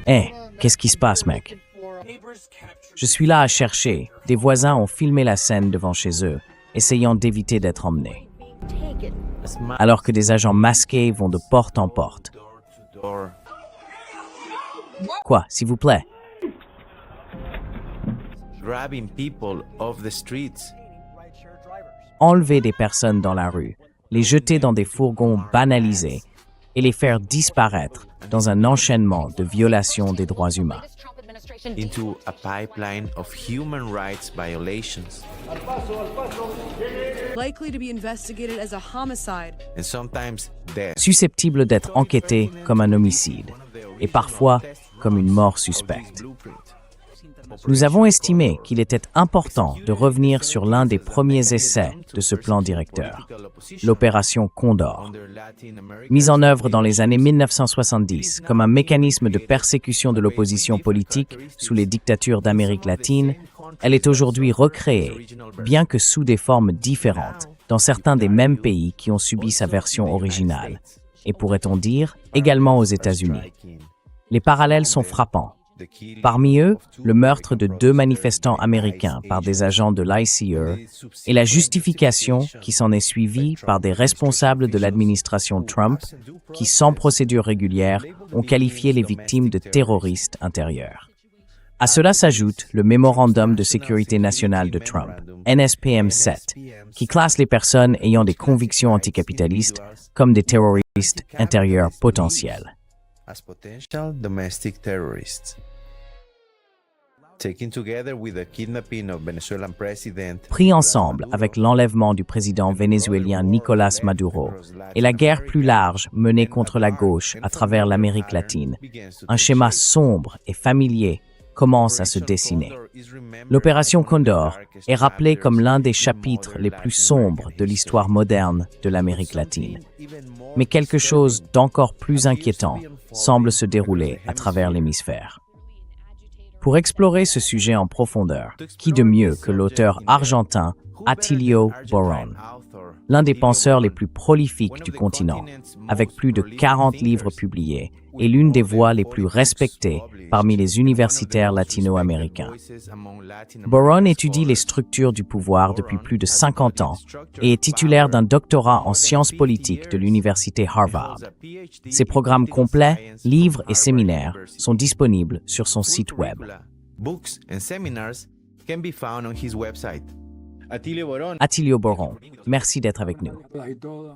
Hé, qu'est-ce qui se passe, mec? Je suis là à chercher. Des voisins ont filmé la scène devant chez eux, essayant d'éviter d'être emmenés. Alors que des agents masqués vont de porte en porte. Quoi, s'il vous plaît? Enlever des personnes dans la rue, les jeter dans des fourgons banalisés et les faire disparaître dans un enchaînement de violations des droits humains. Into a pipeline of human rights violations. Likely to be investigated as a homicide. And sometimes death. Susceptible d'être enquêté comme un homicide et parfois comme une mort suspecte. Nous avons estimé qu'il était important de revenir sur l'un des premiers essais de ce plan directeur, l'opération Condor. Mise en œuvre dans les années 1970 comme un mécanisme de persécution de l'opposition politique sous les dictatures d'Amérique latine, elle est aujourd'hui recréée, bien que sous des formes différentes, dans certains des mêmes pays qui ont subi sa version originale, et pourrait-on dire, également aux États-Unis. Les parallèles sont frappants. Parmi eux, le meurtre de 2 manifestants américains par des agents de l'ICE et la justification qui s'en est suivie par des responsables de l'administration Trump qui, sans procédure régulière, ont qualifié les victimes de terroristes intérieurs. À cela s'ajoute le Mémorandum de sécurité nationale de Trump, NSPM 7, qui classe les personnes ayant des convictions anticapitalistes comme des terroristes intérieurs potentiels. As potential domestic terrorists. Taken together with the kidnapping of Venezuelan president. Pris ensemble avec l'enlèvement du président vénézuélien Nicolás Maduro et la guerre plus large menée contre la gauche à travers l'Amérique latine, un schéma sombre et familier commence à se dessiner. L'opération Condor est rappelée comme l'un des chapitres les plus sombres de l'histoire moderne de l'Amérique latine. Mais quelque chose d'encore plus inquiétant semble se dérouler à travers l'hémisphère. Pour explorer ce sujet en profondeur, qui de mieux que l'auteur argentin Atilio Borón, l'un des penseurs les plus prolifiques du continent, avec plus de 40 livres publiés et l'une des voix les plus respectées parmi les universitaires latino-américains. Borón étudie les structures du pouvoir depuis plus de 50 ans et est titulaire d'un doctorat en sciences politiques de l'université Harvard. Ses programmes complets, livres et séminaires sont disponibles sur son site web. Books and seminars can be found on his website. Atilio Borón, merci d'être avec nous.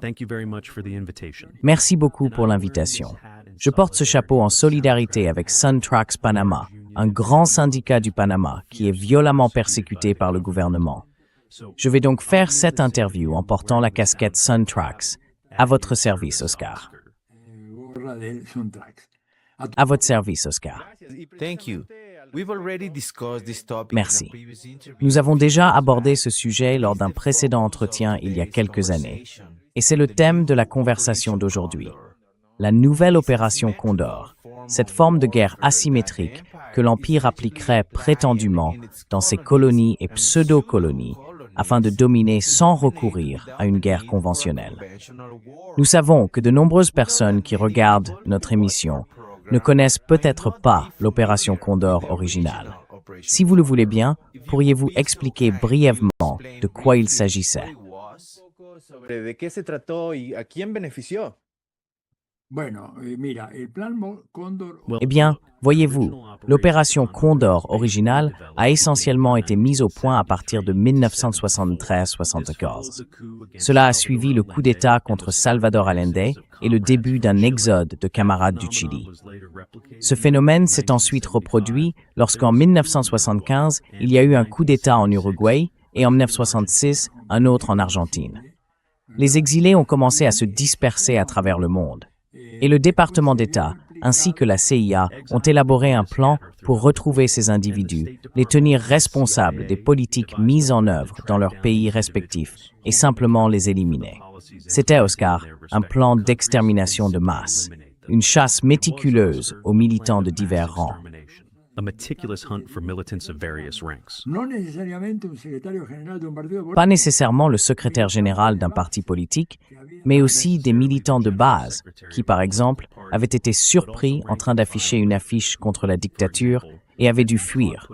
Thank you very much for the invitation. Merci beaucoup pour l'invitation. Je porte ce chapeau en solidarité avec Suntrax Panama, un grand syndicat du Panama qui est violemment persécuté par le gouvernement. Je vais donc faire cette interview en portant la casquette Suntrax. À votre service, Oscar. À votre service, Oscar. Thank you. We've already discussed this topic Merci. in a previous interview. Nous avons déjà abordé ce sujet lors d'un précédent entretien il y a quelques années, et c'est le thème de la conversation d'aujourd'hui. La nouvelle opération Condor, cette forme de guerre asymétrique que l'Empire appliquerait prétendument dans ses colonies et pseudo-colonies, afin de dominer sans recourir à une guerre conventionnelle. Nous savons que de nombreuses personnes qui regardent notre émission ne connaissent peut-être pas l'opération Condor originale. Si vous le voulez bien, pourriez-vous expliquer brièvement de quoi il s'agissait? ¿De qué se trató y a quién benefició? Eh bien, voyez-vous, l'opération Condor originale a essentiellement été mise au point à partir de 1973-74. Cela a suivi le coup d'État contre Salvador Allende et le début d'un exode de camarades du Chili. Ce phénomène s'est ensuite reproduit lorsqu'en 1975, il y a eu un coup d'État en Uruguay et en 1966, un autre en Argentine. Les exilés ont commencé à se disperser à travers le monde. Et le département d'État, ainsi que la CIA, ont élaboré un plan pour retrouver ces individus, les tenir responsables des politiques mises en œuvre dans leurs pays respectifs et simplement les éliminer. C'était, Oscar, un plan d'extermination de masse, une chasse méticuleuse aux militants de divers rangs. a meticulous hunt for militants of various ranks. Pas nécessairement le secrétaire général d'un parti politique, mais aussi des militants de base qui, par exemple, avaient été surpris en train d'afficher une affiche contre la dictature et avaient dû fuir.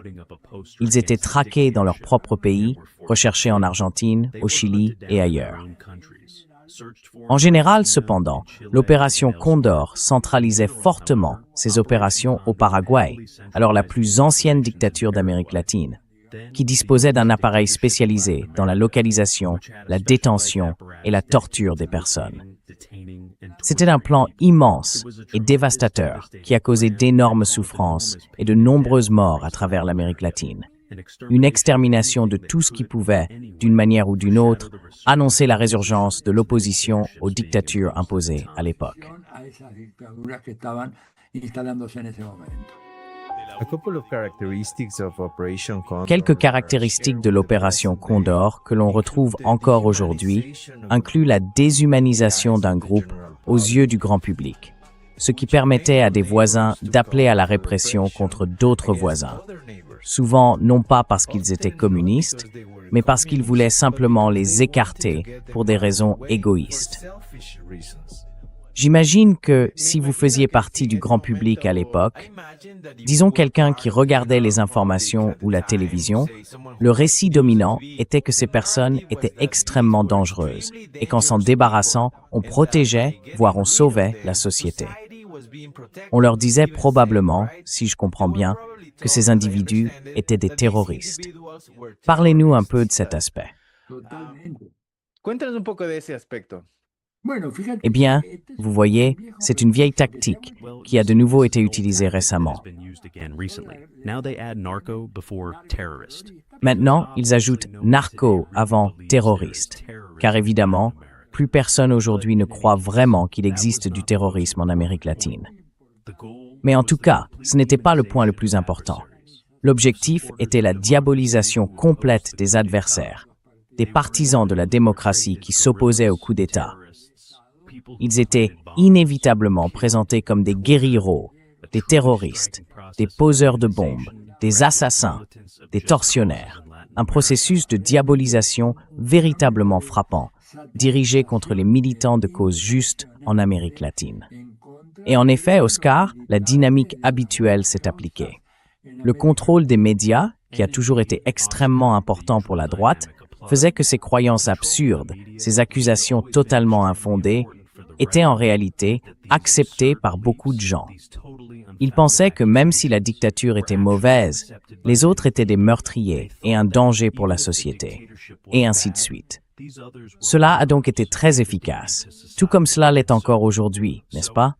Ils étaient traqués dans leur propre pays, recherchés en Argentine, au Chili et ailleurs. En général, cependant, l'opération Condor centralisait fortement ses opérations au Paraguay, alors la plus ancienne dictature d'Amérique latine, qui disposait d'un appareil spécialisé dans la localisation, la détention et la torture des personnes. C'était un plan immense et dévastateur qui a causé d'énormes souffrances et de nombreuses morts à travers l'Amérique latine. Une extermination de tout ce qui pouvait, d'une manière ou d'une autre, annoncer la résurgence de l'opposition aux dictatures imposées à l'époque. A couple of characteristics of Operation Condor. Quelques caractéristiques de l'opération Condor que l'on retrouve encore aujourd'hui incluent la déshumanisation d'un groupe aux yeux du grand public, ce qui permettait à des voisins d'appeler à la répression contre d'autres voisins, souvent non pas parce qu'ils étaient communistes, mais parce qu'ils voulaient simplement les écarter pour des raisons égoïstes. J'imagine que si vous faisiez partie du grand public à l'époque, disons quelqu'un qui regardait les informations ou la télévision, le récit dominant était que ces personnes étaient extrêmement dangereuses et qu'en s'en débarrassant, on protégeait, voire on sauvait la société. On leur disait probablement, si je comprends bien, que ces individus étaient des terroristes. Parlez-nous un peu de cet aspect. Cuéntanos un poco de ese aspecto. Eh bien, vous voyez, c'est une vieille tactique qui a de nouveau été utilisée récemment. Maintenant, ils ajoutent narco avant terroriste, car évidemment, plus personne aujourd'hui ne croit vraiment qu'il existe du terrorisme en Amérique latine. Mais en tout cas, ce n'était pas le point le plus important. L'objectif était la diabolisation complète des adversaires, des partisans de la démocratie qui s'opposaient au coup d'État. Ils étaient inévitablement présentés comme des guérilleros, des terroristes, des poseurs de bombes, des assassins, des tortionnaires. Un processus de diabolisation véritablement frappant, dirigé contre les militants de causes justes en Amérique latine. Et en effet, Oscar, la dynamique habituelle s'est appliquée. Le contrôle des médias, qui a toujours été extrêmement important pour la droite, faisait que ces croyances absurdes, ces accusations totalement infondées, étaient en réalité acceptées par beaucoup de gens. Ils pensaient que même si la dictature était mauvaise, les autres étaient des meurtriers et un danger pour la société, et ainsi de suite. Cela a donc été très efficace, tout comme cela l'est encore aujourd'hui, n'est-ce pas?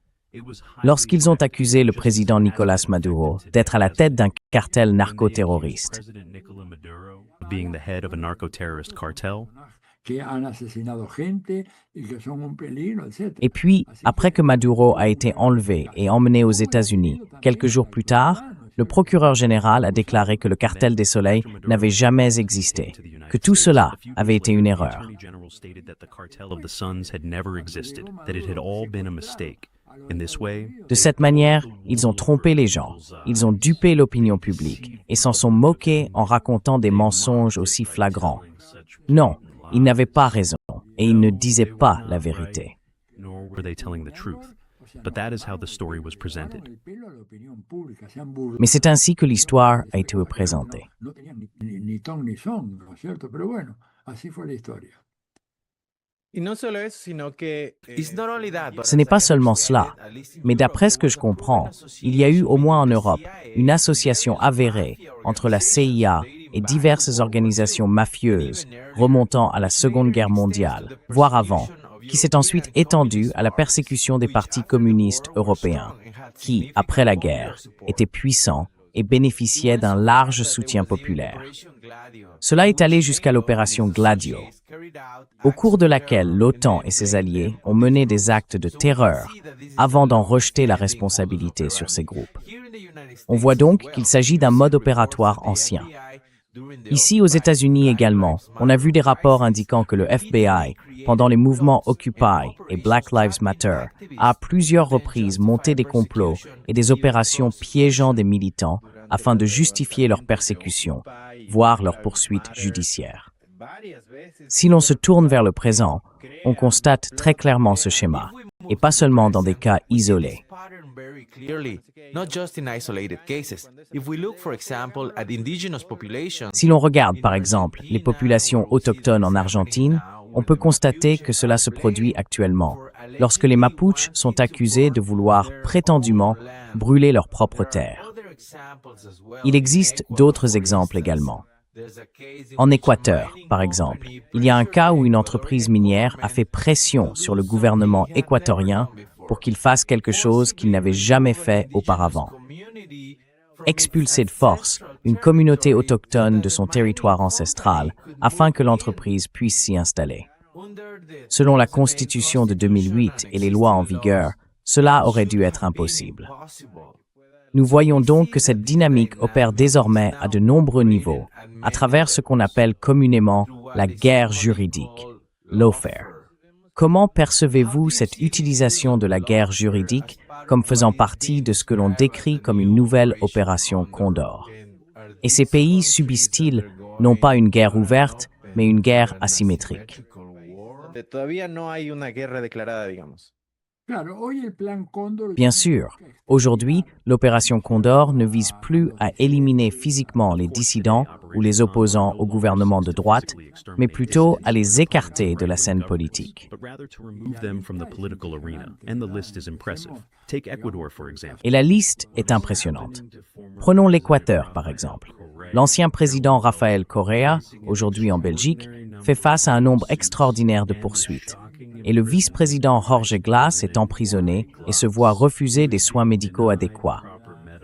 Lorsqu'ils ont accusé le président Nicolás Maduro d'être à la tête d'un cartel narcoterroriste. Et puis, après que Maduro a été enlevé et emmené aux États-Unis, quelques jours plus tard, le procureur général a déclaré que le cartel des Soleils n'avait jamais existé, que tout cela avait été une erreur. De cette manière, ils ont trompé les gens, ils ont dupé l'opinion publique et s'en sont moqués en racontant des mensonges aussi flagrants. Non, ils n'avaient pas raison et ils ne disaient pas la vérité. Mais c'est ainsi que l'histoire a été présentée. Ce n'est pas seulement cela, mais d'après ce que je comprends, il y a eu au moins en Europe une association avérée entre la CIA et diverses organisations mafieuses remontant à la Seconde Guerre mondiale, voire avant, qui s'est ensuite étendue à la persécution des partis communistes européens, qui, après la guerre, étaient puissants et bénéficiaient d'un large soutien populaire. Cela est allé jusqu'à l'opération Gladio, au cours de laquelle l'OTAN et ses alliés ont mené des actes de terreur avant d'en rejeter la responsabilité sur ces groupes. On voit donc qu'il s'agit d'un mode opératoire ancien. Ici, aux États-Unis également, on a vu des rapports indiquant que le FBI, pendant les mouvements Occupy et Black Lives Matter, a à plusieurs reprises monté des complots et des opérations piégeant des militants afin de justifier leur persécution, voire leur poursuite judiciaire. Si l'on se tourne vers le présent, on constate très clairement ce schéma, et pas seulement dans des cas isolés. Si l'on regarde, par exemple, les populations autochtones en Argentine, on peut constater que cela se produit actuellement, lorsque les Mapuches sont accusés de vouloir prétendument brûler leur propre terre. Il existe d'autres exemples également. En Équateur, par exemple, il y a un cas où une entreprise minière a fait pression sur le gouvernement équatorien pour qu'il fasse quelque chose qu'il n'avait jamais fait auparavant. Expulser de force une communauté autochtone de son territoire ancestral afin que l'entreprise puisse s'y installer. Selon la Constitution de 2008 et les lois en vigueur, cela aurait dû être impossible. Nous voyons donc que cette dynamique opère désormais à de nombreux niveaux, à travers ce qu'on appelle communément la guerre juridique, lawfare. Comment percevez-vous cette utilisation de la guerre juridique comme faisant partie de ce que l'on décrit comme une nouvelle opération Condor? Et ces pays subissent-ils non pas une guerre ouverte, mais une guerre asymétrique? Bien sûr, aujourd'hui, l'opération Condor ne vise plus à éliminer physiquement les dissidents ou les opposants au gouvernement de droite, mais plutôt à les écarter de la scène politique. Et la liste est impressionnante. Prenons l'Équateur, par exemple. L'ancien président Rafael Correa, aujourd'hui en Belgique, fait face à un nombre extraordinaire de poursuites. Et le vice-président Jorge Glass est emprisonné et se voit refuser des soins médicaux adéquats.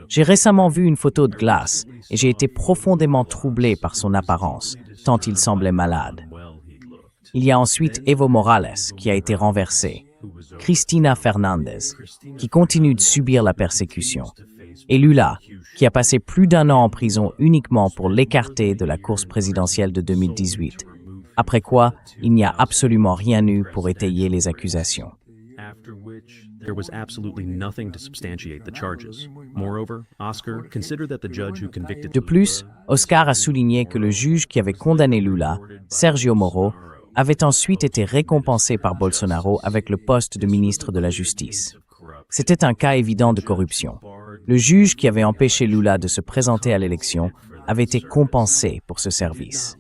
J'ai récemment vu une photo de Glass et j'ai été profondément troublé par son apparence, tant il semblait malade. Il y a ensuite Evo Morales, qui a été renversé, Cristina Fernandez, qui continue de subir la persécution, et Lula, qui a passé plus d'1 an en prison uniquement pour l'écarter de la course présidentielle de 2018. Après quoi, il n'y a absolument rien eu pour étayer les accusations. De plus, Oscar a souligné que le juge qui avait condamné Lula, Sergio Moro, avait ensuite été récompensé par Bolsonaro avec le poste de ministre de la Justice. C'était un cas évident de corruption. Le juge qui avait empêché Lula de se présenter à l'élection avait été compensé pour ce service.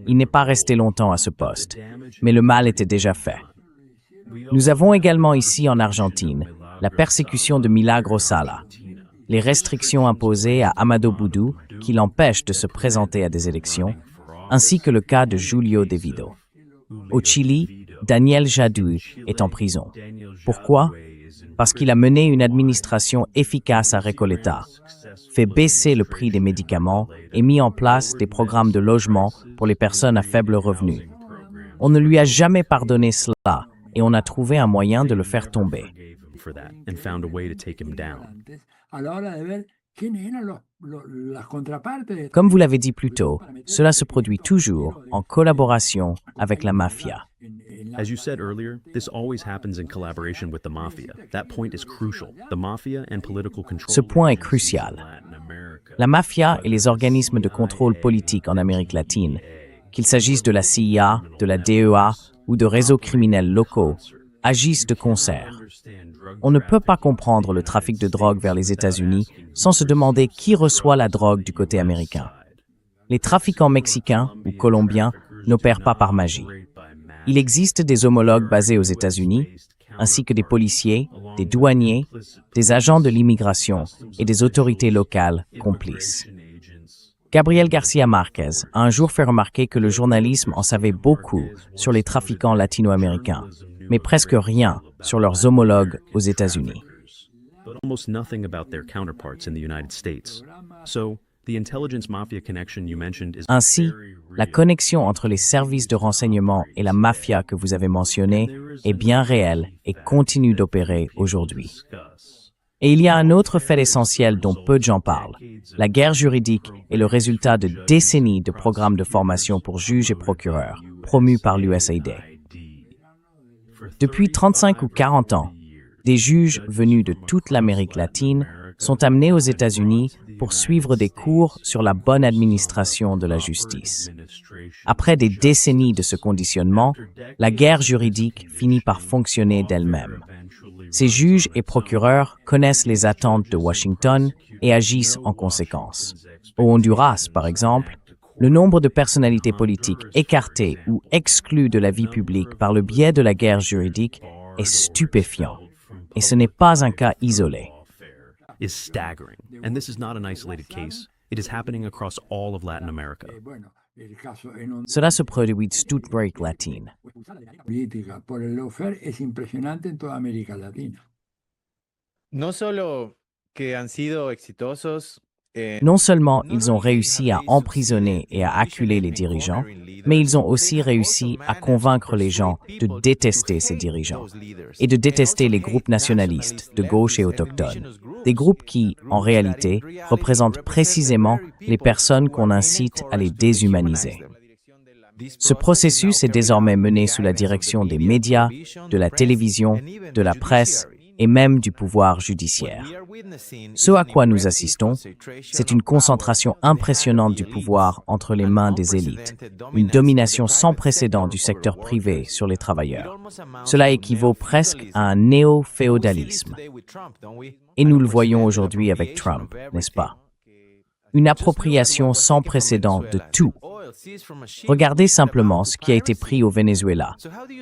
Il n'est pas resté longtemps à ce poste, mais le mal était déjà fait. Nous avons également ici en Argentine la persécution de Milagro Sala, les restrictions imposées à Amadou Boudou qui l'empêchent de se présenter à des élections, ainsi que le cas de Julio Devido. Au Chili, Daniel Jadue est en prison. Pourquoi? Parce qu'il a mené une administration efficace à Recoleta, fait baisser le prix des médicaments et mis en place des programmes de logement pour les personnes à faible revenu. On ne lui a jamais pardonné cela et on a trouvé un moyen de le faire tomber. Comme vous l'avez dit plus tôt, cela se produit toujours en collaboration avec la mafia. As you said earlier, this always happens in collaboration with the mafia. That point is crucial. The mafia and political control. Ce point est crucial. La mafia et les organismes de contrôle politique en Amérique latine, qu'il s'agisse de la CIA, de la DEA ou de réseaux criminels locaux, agissent de concert. On ne peut pas comprendre le trafic de drogue vers les États-Unis sans se demander qui reçoit la drogue du côté américain. Les trafiquants mexicains ou colombiens n'opèrent pas par magie. Il existe des homologues basés aux États-Unis, ainsi que des policiers, des douaniers, des agents de l'immigration et des autorités locales complices. Gabriel Garcia Marquez a un jour fait remarquer que le journalisme en savait beaucoup sur les trafiquants latino-américains, mais presque rien sur leurs homologues aux États-Unis. Ainsi, la connexion entre les services de renseignement et la mafia que vous avez mentionnée est bien réelle et continue d'opérer aujourd'hui. Et il y a un autre fait essentiel dont peu de gens parlent. La guerre juridique est le résultat de décennies de programmes de formation pour juges et procureurs, promus par l'USAID. Depuis 35 ou 40 ans, des juges venus de toute l'Amérique latine sont amenés aux États-Unis pour suivre des cours sur la bonne administration de la justice. Après des décennies de ce conditionnement, la guerre juridique finit par fonctionner d'elle-même. Ces juges et procureurs connaissent les attentes de Washington et agissent en conséquence. Au Honduras, par exemple, le nombre de personnalités politiques écartées ou exclues de la vie publique par le biais de la guerre juridique est stupéfiant. Et ce n'est pas un cas isolé. Is staggering. And this is not an isolated case. It is happening across all of Latin America. Cela se produit de toute Amérique latine. Política por el lawfare es impresionante en toda América Latina. No solo que han sido exitosos Non seulement ils ont réussi à emprisonner et à acculer les dirigeants, mais ils ont aussi réussi à convaincre les gens de détester ces dirigeants et de détester les groupes nationalistes de gauche et autochtones, des groupes qui, en réalité, représentent précisément les personnes qu'on incite à les déshumaniser. Ce processus est désormais mené sous la direction des médias, de la télévision, de la presse et même du pouvoir judiciaire. Ce à quoi nous assistons, c'est une concentration impressionnante du pouvoir entre les mains des élites, une domination sans précédent du secteur privé sur les travailleurs. Cela équivaut presque à un néo-féodalisme. Et nous le voyons aujourd'hui avec Trump, n'est-ce pas? Une appropriation sans précédent de tout. Regardez simplement ce qui a été pris au Venezuela.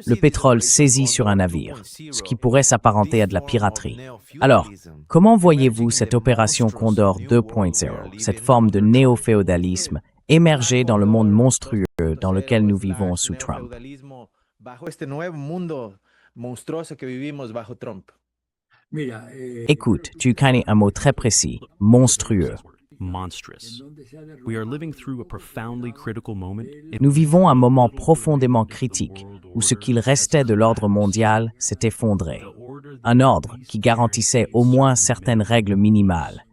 Le pétrole saisi sur un navire, ce qui pourrait s'apparenter à de la piraterie. Alors, comment voyez-vous cette opération Condor 2.0, cette forme de néo-féodalisme, émerger dans le monde monstrueux dans lequel nous vivons sous Trump? Écoute, tu connais un mot très précis, monstrueux. Monstrous. We are living through a profoundly critical moment. Nous vivons un moment profondément critique où ce qu'il restait de l'ordre mondial s'est effondré. Un ordre qui garantissait au moins certaines règles minimales.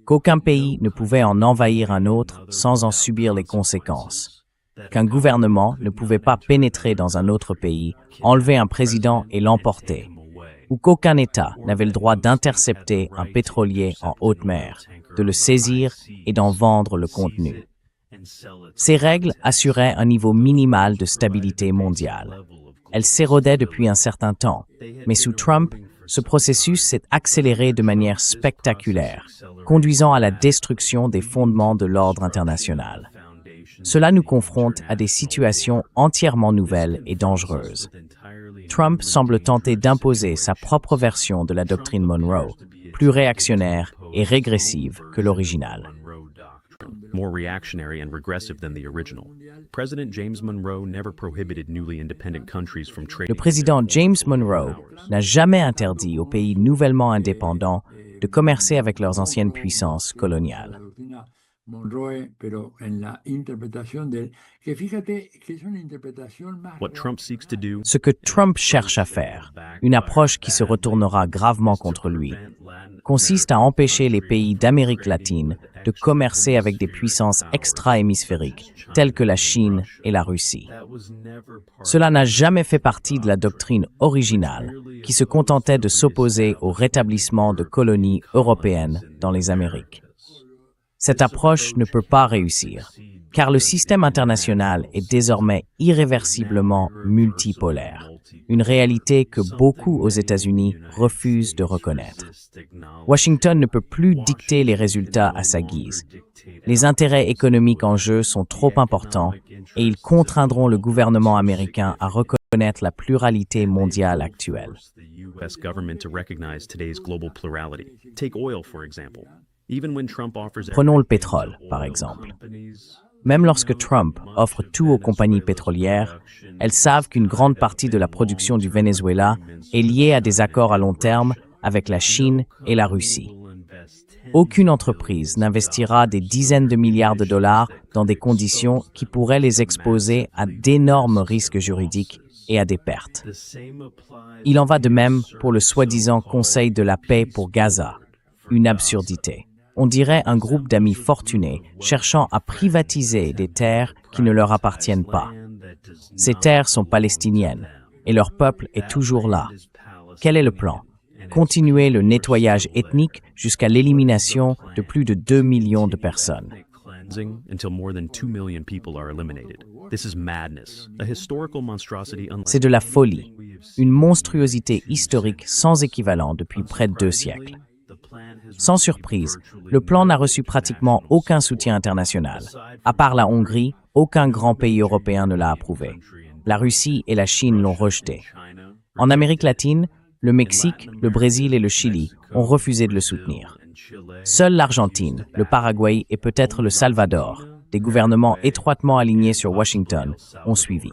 Qu'aucun pays ne pouvait en envahir un autre sans en subir les conséquences. Qu'un gouvernement ne pouvait pas pénétrer dans un autre pays, enlever un président et l'emporter. Ou qu'aucun État n'avait le droit d'intercepter un pétrolier en haute mer, de le saisir et d'en vendre le contenu. Ces règles assuraient un niveau minimal de stabilité mondiale. Elles s'érodaient depuis un certain temps, mais sous Trump, ce processus s'est accéléré de manière spectaculaire, conduisant à la destruction des fondements de l'ordre international. Cela nous confronte à des situations entièrement nouvelles et dangereuses. Trump semble tenter d'imposer sa propre version de la doctrine Monroe, plus réactionnaire et régressive que l'original. More reactionary and regressive than the original. President James Monroe never prohibited newly independent countries from trading. Le président James Monroe n'a jamais interdit aux pays nouvellement indépendants de commercer avec leurs anciennes puissances coloniales. Monroe, pero en la interpretación de él, que fíjate que es una interpretación más. What Trump seeks to do, Ce que Trump cherche à faire, une approche qui se retournera gravement contre lui, consiste à empêcher les pays d'Amérique latine de commercer avec des puissances extra-hémisphériques, telles que la Chine et la Russie. Cela n'a jamais fait partie de la doctrine originale, qui se contentait de s'opposer au rétablissement de colonies européennes dans les Amériques. Cette approche ne peut pas réussir, car le système international est désormais irréversiblement multipolaire, une réalité que beaucoup aux États-Unis refusent de reconnaître. Washington ne peut plus dicter les résultats à sa guise. Les intérêts économiques en jeu sont trop importants et ils contraindront le gouvernement américain à reconnaître la pluralité mondiale actuelle. Prenons le pétrole, par exemple. Même lorsque Trump offre tout aux compagnies pétrolières, elles savent qu'une grande partie de la production du Venezuela est liée à des accords à long terme avec la Chine et la Russie. Aucune entreprise n'investira des dizaines de milliards de dollars dans des conditions qui pourraient les exposer à d'énormes risques juridiques et à des pertes. Il en va de même pour le soi-disant Conseil de la paix pour Gaza, une absurdité. On dirait un groupe d'amis fortunés cherchant à privatiser des terres qui ne leur appartiennent pas. Ces terres sont palestiniennes et leur peuple est toujours là. Quel est le plan? continuer le nettoyage ethnique jusqu'à l'élimination de plus de 2 millions de personnes. Cleansing until more than 2 million people are eliminated. This is madness, a historical monstrosity unlike C'est de la folie, une monstruosité historique sans équivalent depuis près de 2 siècles. Sans surprise, le plan n'a reçu pratiquement aucun soutien international. À part la Hongrie, aucun grand pays européen ne l'a approuvé. La Russie et la Chine l'ont rejeté. En Amérique latine, le Mexique, le Brésil et le Chili ont refusé de le soutenir. Seule l'Argentine, le Paraguay et peut-être le Salvador, des gouvernements étroitement alignés sur Washington, ont suivi.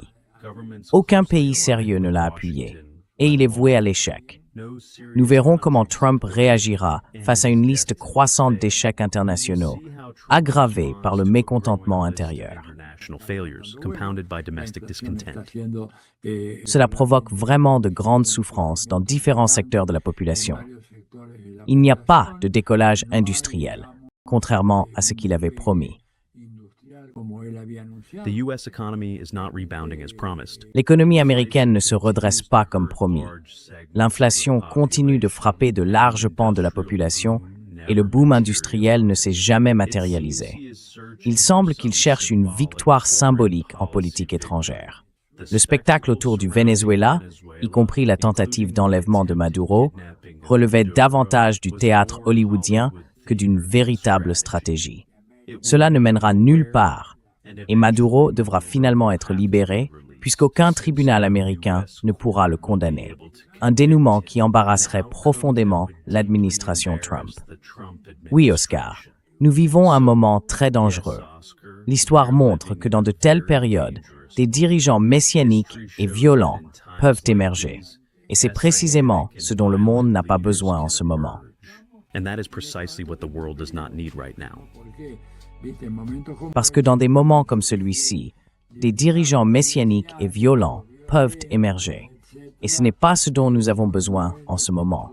Aucun pays sérieux ne l'a appuyé, et il est voué à l'échec. Nous verrons comment Trump réagira face à une liste croissante d'échecs internationaux, aggravée par le mécontentement intérieur. Cela provoque vraiment de grandes souffrances dans différents secteurs de la population. Il n'y a pas de décollage industriel, contrairement à ce qu'il avait promis. The US economy is not rebounding as promised. L'économie américaine ne se redresse pas comme promis. L'inflation continue de frapper de larges pans de la population et le boom industriel ne s'est jamais matérialisé. Il semble qu'il cherche une victoire symbolique en politique étrangère. Le spectacle autour du Venezuela, y compris la tentative d'enlèvement de Maduro, relevait davantage du théâtre hollywoodien que d'une véritable stratégie. Cela ne mènera nulle part, et Maduro devra finalement être libéré, puisqu'aucun tribunal américain ne pourra le condamner. Un dénouement qui embarrasserait profondément l'administration Trump. Oui, Oscar, nous vivons un moment très dangereux. L'histoire montre que dans de telles périodes, des dirigeants messianiques et violents peuvent émerger. Et c'est précisément ce dont le monde n'a pas besoin en ce moment. And that is precisely what the world does not need right now. Parce que dans des moments comme celui-ci, des dirigeants messianiques et violents peuvent émerger. Et ce n'est pas ce dont nous avons besoin en ce moment.